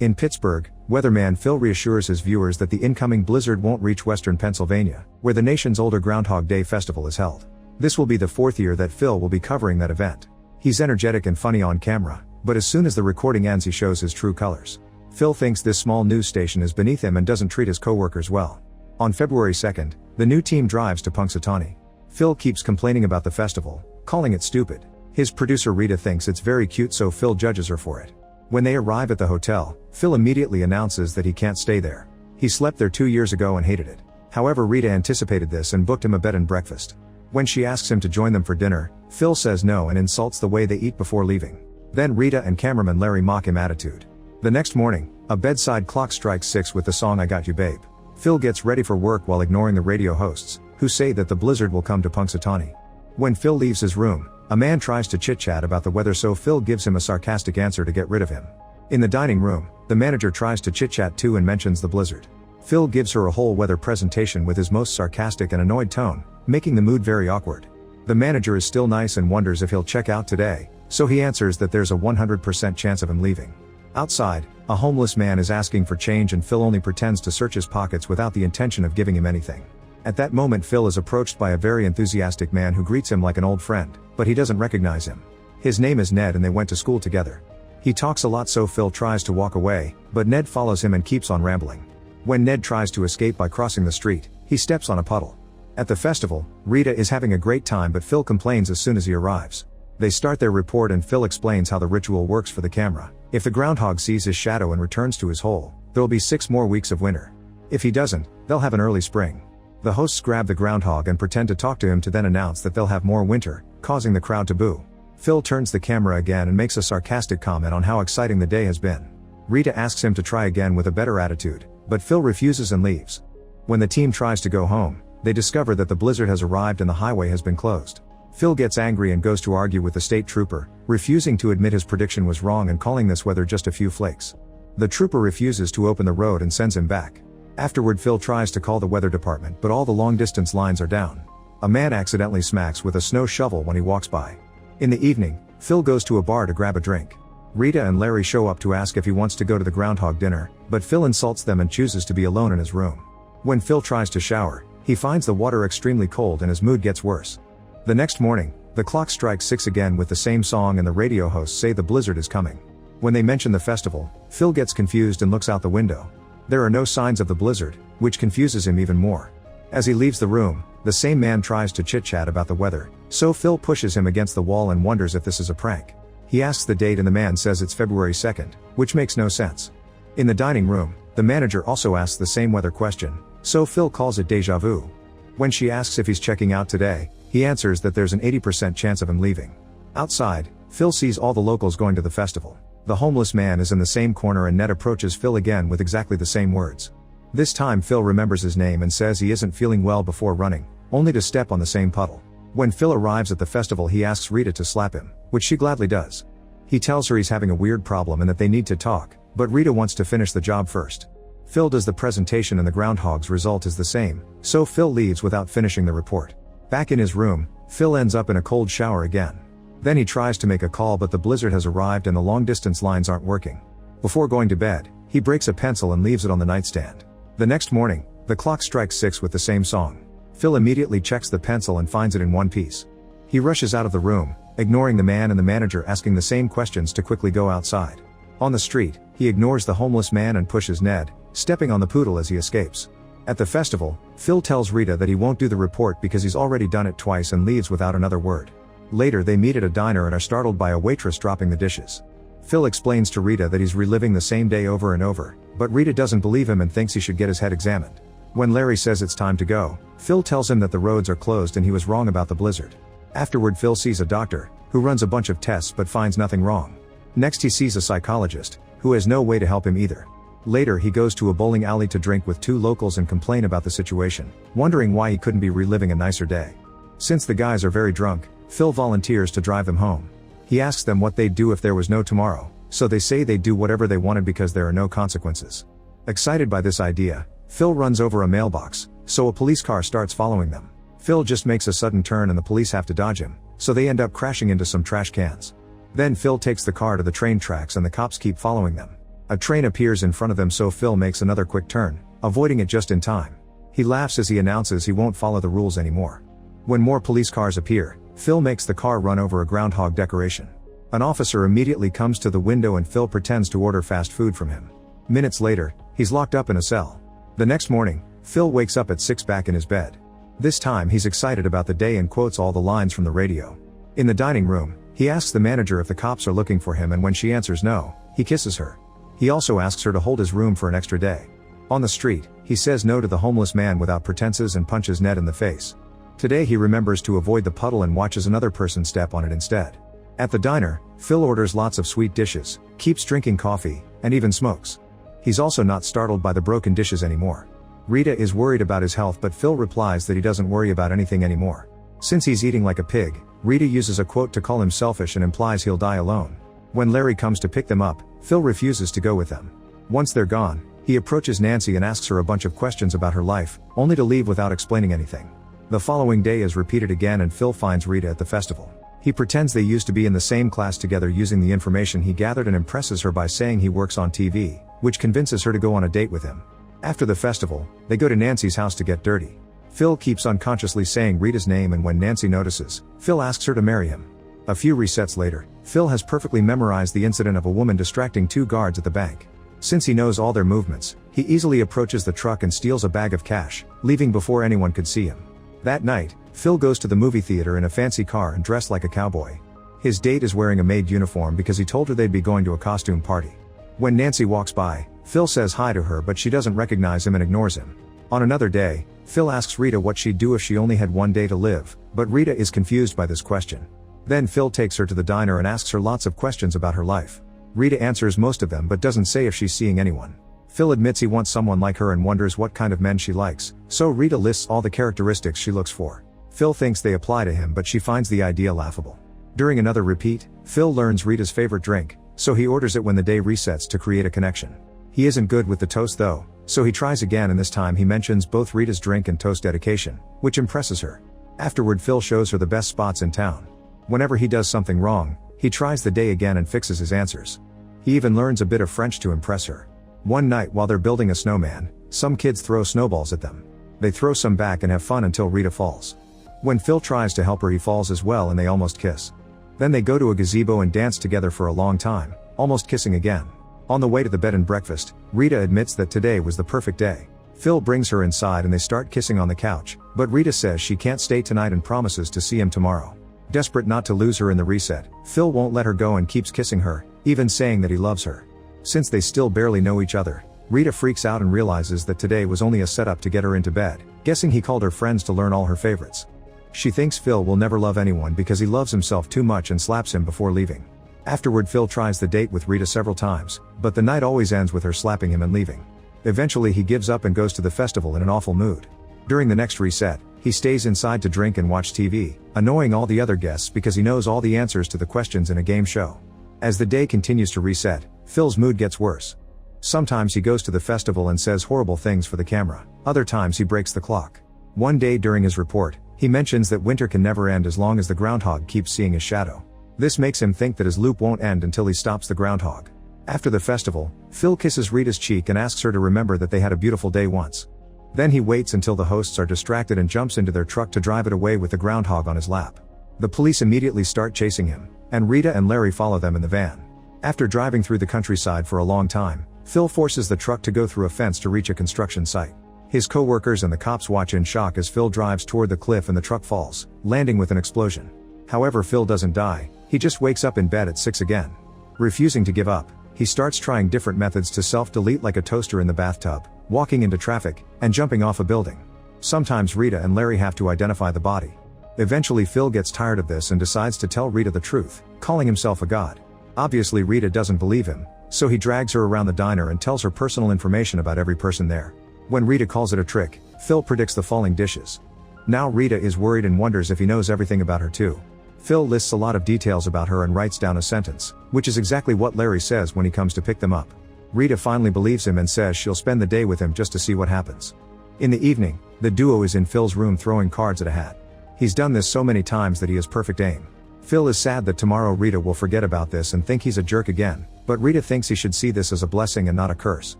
In Pittsburgh, weatherman Phil reassures his viewers that the incoming blizzard won't reach western Pennsylvania, where the nation's older Groundhog Day festival is held. This will be the 4th year that Phil will be covering that event. He's energetic and funny on camera, but as soon as the recording ends he shows his true colors. Phil thinks this small news station is beneath him and doesn't treat his co-workers well. On February 2nd, the new team drives to Punxsutawney. Phil keeps complaining about the festival, calling it stupid. His producer Rita thinks it's very cute, so Phil judges her for it. When they arrive at the hotel, Phil immediately announces that he can't stay there. He slept there 2 years ago and hated it. However, Rita anticipated this and booked him a bed and breakfast. When she asks him to join them for dinner, Phil says no and insults the way they eat before leaving. Then Rita and cameraman Larry mock him attitude. The next morning, a bedside clock strikes 6 with the song "I Got You Babe." Phil gets ready for work while ignoring the radio hosts, who say that the blizzard will come to Punxsutawney. When Phil leaves his room, a man tries to chit-chat about the weather, so Phil gives him a sarcastic answer to get rid of him. In the dining room, the manager tries to chit-chat too and mentions the blizzard. Phil gives her a whole weather presentation with his most sarcastic and annoyed tone, making the mood very awkward. The manager is still nice and wonders if he'll check out today, so he answers that there's a 100% chance of him leaving. Outside, a homeless man is asking for change and Phil only pretends to search his pockets without the intention of giving him anything. At that moment Phil is approached by a very enthusiastic man who greets him like an old friend, but he doesn't recognize him. His name is Ned and they went to school together. He talks a lot, so Phil tries to walk away, but Ned follows him and keeps on rambling. When Ned tries to escape by crossing the street, he steps on a puddle. At the festival, Rita is having a great time, but Phil complains as soon as he arrives. They start their report and Phil explains how the ritual works for the camera. If the groundhog sees his shadow and returns to his hole, there'll be 6 more weeks of winter. If he doesn't, they'll have an early spring. The hosts grab the groundhog and pretend to talk to him to then announce that they'll have more winter, causing the crowd to boo. Phil turns the camera again and makes a sarcastic comment on how exciting the day has been. Rita asks him to try again with a better attitude, but Phil refuses and leaves. When the team tries to go home, they discover that the blizzard has arrived and the highway has been closed. Phil gets angry and goes to argue with the state trooper, refusing to admit his prediction was wrong and calling this weather just a few flakes. The trooper refuses to open the road and sends him back. Afterward, Phil tries to call the weather department, but all the long-distance lines are down. A man accidentally smacks with a snow shovel when he walks by. In the evening, Phil goes to a bar to grab a drink. Rita and Larry show up to ask if he wants to go to the groundhog dinner, but Phil insults them and chooses to be alone in his room. When Phil tries to shower, he finds the water extremely cold and his mood gets worse. The next morning, the clock strikes 6 again with the same song and the radio hosts say the blizzard is coming. When they mention the festival, Phil gets confused and looks out the window. There are no signs of the blizzard, which confuses him even more. As he leaves the room, the same man tries to chit-chat about the weather, so Phil pushes him against the wall and wonders if this is a prank. He asks the date and the man says it's February 2nd, which makes no sense. In the dining room, the manager also asks the same weather question, so Phil calls it déjà vu. When she asks if he's checking out today, he answers that there's an 80% chance of him leaving. Outside, Phil sees all the locals going to the festival. The homeless man is in the same corner and Ned approaches Phil again with exactly the same words. This time Phil remembers his name and says he isn't feeling well before running, only to step on the same puddle. When Phil arrives at the festival, he asks Rita to slap him, which she gladly does. He tells her he's having a weird problem and that they need to talk, but Rita wants to finish the job first. Phil does the presentation and the groundhog's result is the same, so Phil leaves without finishing the report. Back in his room, Phil ends up in a cold shower again. Then he tries to make a call, but the blizzard has arrived and the long-distance lines aren't working. Before going to bed, he breaks a pencil and leaves it on the nightstand. The next morning, the clock strikes 6 with the same song. Phil immediately checks the pencil and finds it in one piece. He rushes out of the room, ignoring the man and the manager asking the same questions to quickly go outside. On the street, he ignores the homeless man and pushes Ned, stepping on the poodle as he escapes. At the festival, Phil tells Rita that he won't do the report because he's already done it twice and leaves without another word. Later they meet at a diner and are startled by a waitress dropping the dishes. Phil explains to Rita that he's reliving the same day over and over, but Rita doesn't believe him and thinks he should get his head examined. When Larry says it's time to go, Phil tells him that the roads are closed and he was wrong about the blizzard. Afterward, Phil sees a doctor, who runs a bunch of tests but finds nothing wrong. Next he sees a psychologist, who has no way to help him either. Later he goes to a bowling alley to drink with 2 locals and complain about the situation, wondering why he couldn't be reliving a nicer day. Since the guys are very drunk, Phil volunteers to drive them home. He asks them what they'd do if there was no tomorrow, so they say they'd do whatever they wanted because there are no consequences. Excited by this idea, Phil runs over a mailbox, so a police car starts following them. Phil just makes a sudden turn and the police have to dodge him, so they end up crashing into some trash cans. Then Phil takes the car to the train tracks and the cops keep following them. A train appears in front of them, so Phil makes another quick turn, avoiding it just in time. He laughs as he announces he won't follow the rules anymore. When more police cars appear, Phil makes the car run over a groundhog decoration. An officer immediately comes to the window and Phil pretends to order fast food from him. Minutes later, he's locked up in a cell. The next morning, Phil wakes up at 6 back in his bed. This time he's excited about the day and quotes all the lines from the radio. In the dining room, he asks the manager if the cops are looking for him, and when she answers no, he kisses her. He also asks her to hold his room for an extra day. On the street, he says no to the homeless man without pretenses and punches Ned in the face. Today he remembers to avoid the puddle and watches another person step on it instead. At the diner, Phil orders lots of sweet dishes, keeps drinking coffee, and even smokes. He's also not startled by the broken dishes anymore. Rita is worried about his health, but Phil replies that he doesn't worry about anything anymore. Since he's eating like a pig, Rita uses a quote to call him selfish and implies he'll die alone. When Larry comes to pick them up, Phil refuses to go with them. Once they're gone, he approaches Nancy and asks her a bunch of questions about her life, only to leave without explaining anything. The following day is repeated again and Phil finds Rita at the festival. He pretends they used to be in the same class together using the information he gathered and impresses her by saying he works on TV, which convinces her to go on a date with him. After the festival, they go to Nancy's house to get dirty. Phil keeps unconsciously saying Rita's name, and when Nancy notices, Phil asks her to marry him. A few resets later, Phil has perfectly memorized the incident of a woman distracting 2 guards at the bank. Since he knows all their movements, he easily approaches the truck and steals a bag of cash, leaving before anyone could see him. That night, Phil goes to the movie theater in a fancy car and dressed like a cowboy. His date is wearing a maid uniform because he told her they'd be going to a costume party. When Nancy walks by, Phil says hi to her, but she doesn't recognize him and ignores him. On another day, Phil asks Rita what she'd do if she only had one day to live, but Rita is confused by this question. Then Phil takes her to the diner and asks her lots of questions about her life. Rita answers most of them but doesn't say if she's seeing anyone. Phil admits he wants someone like her and wonders what kind of men she likes, so Rita lists all the characteristics she looks for. Phil thinks they apply to him, but she finds the idea laughable. During another repeat, Phil learns Rita's favorite drink, so he orders it when the day resets to create a connection. He isn't good with the toast though, so he tries again, and this time he mentions both Rita's drink and toast dedication, which impresses her. Afterward, Phil shows her the best spots in town. Whenever he does something wrong, he tries the day again and fixes his answers. He even learns a bit of French to impress her. One night while they're building a snowman, some kids throw snowballs at them. They throw some back and have fun until Rita falls. When Phil tries to help her, he falls as well and they almost kiss. Then they go to a gazebo and dance together for a long time, almost kissing again. On the way to the bed and breakfast, Rita admits that today was the perfect day. Phil brings her inside and they start kissing on the couch, but Rita says she can't stay tonight and promises to see him tomorrow. Desperate not to lose her in the reset, Phil won't let her go and keeps kissing her, even saying that he loves her. Since they still barely know each other, Rita freaks out and realizes that today was only a setup to get her into bed, guessing he called her friends to learn all her favorites. She thinks Phil will never love anyone because he loves himself too much and slaps him before leaving. Afterward, Phil tries the date with Rita several times, but the night always ends with her slapping him and leaving. Eventually he gives up and goes to the festival in an awful mood. During the next reset, he stays inside to drink and watch TV, annoying all the other guests because he knows all the answers to the questions in a game show. As the day continues to reset, Phil's mood gets worse. Sometimes he goes to the festival and says horrible things for the camera, other times he breaks the clock. One day during his report, he mentions that winter can never end as long as the groundhog keeps seeing his shadow. This makes him think that his loop won't end until he stops the groundhog. After the festival, Phil kisses Rita's cheek and asks her to remember that they had a beautiful day once. Then he waits until the hosts are distracted and jumps into their truck to drive it away with the groundhog on his lap. The police immediately start chasing him, and Rita and Larry follow them in the van. After driving through the countryside for a long time, Phil forces the truck to go through a fence to reach a construction site. His co-workers and the cops watch in shock as Phil drives toward the cliff and the truck falls, landing with an explosion. However, Phil doesn't die, he just wakes up in bed at 6 again. Refusing to give up, he starts trying different methods to self-delete, like a toaster in the bathtub, walking into traffic, and jumping off a building. Sometimes Rita and Larry have to identify the body. Eventually Phil gets tired of this and decides to tell Rita the truth, calling himself a god. Obviously Rita doesn't believe him, so he drags her around the diner and tells her personal information about every person there. When Rita calls it a trick, Phil predicts the falling dishes. Now Rita is worried and wonders if he knows everything about her too. Phil lists a lot of details about her and writes down a sentence, which is exactly what Larry says when he comes to pick them up. Rita finally believes him and says she'll spend the day with him just to see what happens. In the evening, the duo is in Phil's room throwing cards at a hat. He's done this so many times that he has perfect aim. Phil is sad that tomorrow Rita will forget about this and think he's a jerk again, but Rita thinks he should see this as a blessing and not a curse.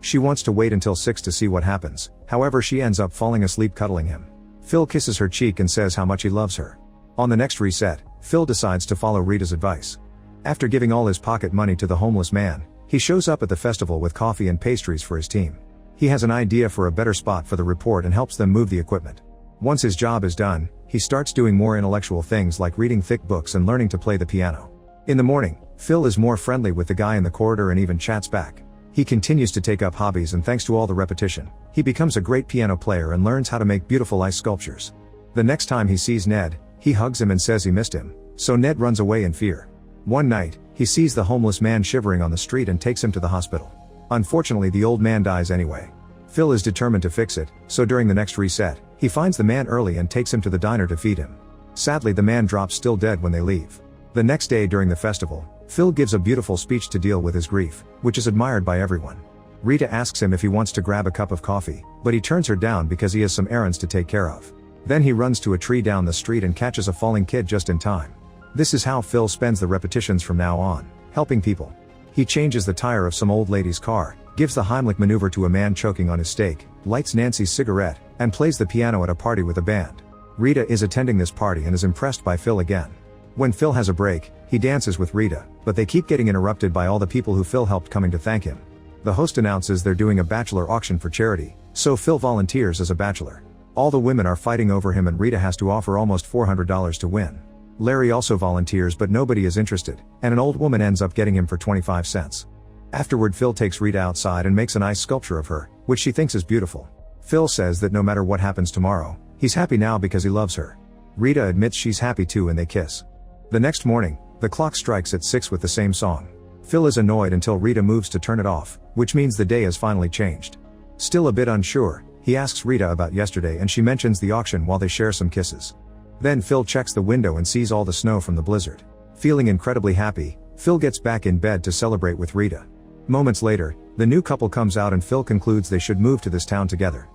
She wants to wait until 6 to see what happens, however she ends up falling asleep cuddling him. Phil kisses her cheek and says how much he loves her. On the next reset, Phil decides to follow Rita's advice. After giving all his pocket money to the homeless man, he shows up at the festival with coffee and pastries for his team. He has an idea for a better spot for the report and helps them move the equipment. Once his job is done, he starts doing more intellectual things like reading thick books and learning to play the piano. In the morning, Phil is more friendly with the guy in the corridor and even chats back. He continues to take up hobbies, and thanks to all the repetition, he becomes a great piano player and learns how to make beautiful ice sculptures. The next time he sees Ned, he hugs him and says he missed him, so Ned runs away in fear. One night, he sees the homeless man shivering on the street and takes him to the hospital. Unfortunately, the old man dies anyway. Phil is determined to fix it, so during the next reset, he finds the man early and takes him to the diner to feed him. Sadly, the man drops still dead when they leave. The next day during the festival, Phil gives a beautiful speech to deal with his grief, which is admired by everyone. Rita asks him if he wants to grab a cup of coffee, but he turns her down because he has some errands to take care of. Then he runs to a tree down the street and catches a falling kid just in time. This is how Phil spends the repetitions from now on, helping people. He changes the tire of some old lady's car, gives the Heimlich maneuver to a man choking on his steak, lights Nancy's cigarette, and plays the piano at a party with a band. Rita is attending this party and is impressed by Phil again. When Phil has a break, he dances with Rita, but they keep getting interrupted by all the people who Phil helped coming to thank him. The host announces they're doing a bachelor auction for charity, so Phil volunteers as a bachelor. All the women are fighting over him and Rita has to offer almost $400 to win. Larry also volunteers, but nobody is interested, and an old woman ends up getting him for 25 cents. Afterward, Phil takes Rita outside and makes an ice sculpture of her, which she thinks is beautiful. Phil says that no matter what happens tomorrow, he's happy now because he loves her. Rita admits she's happy too and they kiss. The next morning, the clock strikes at 6 with the same song. Phil is annoyed until Rita moves to turn it off, which means the day has finally changed. Still a bit unsure, he asks Rita about yesterday and she mentions the auction while they share some kisses. Then Phil checks the window and sees all the snow from the blizzard. Feeling incredibly happy, Phil gets back in bed to celebrate with Rita. Moments later, the new couple comes out and Phil concludes they should move to this town together.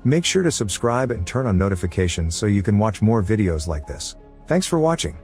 Make sure to subscribe and turn on notifications so you can watch more videos like this. Thanks for watching.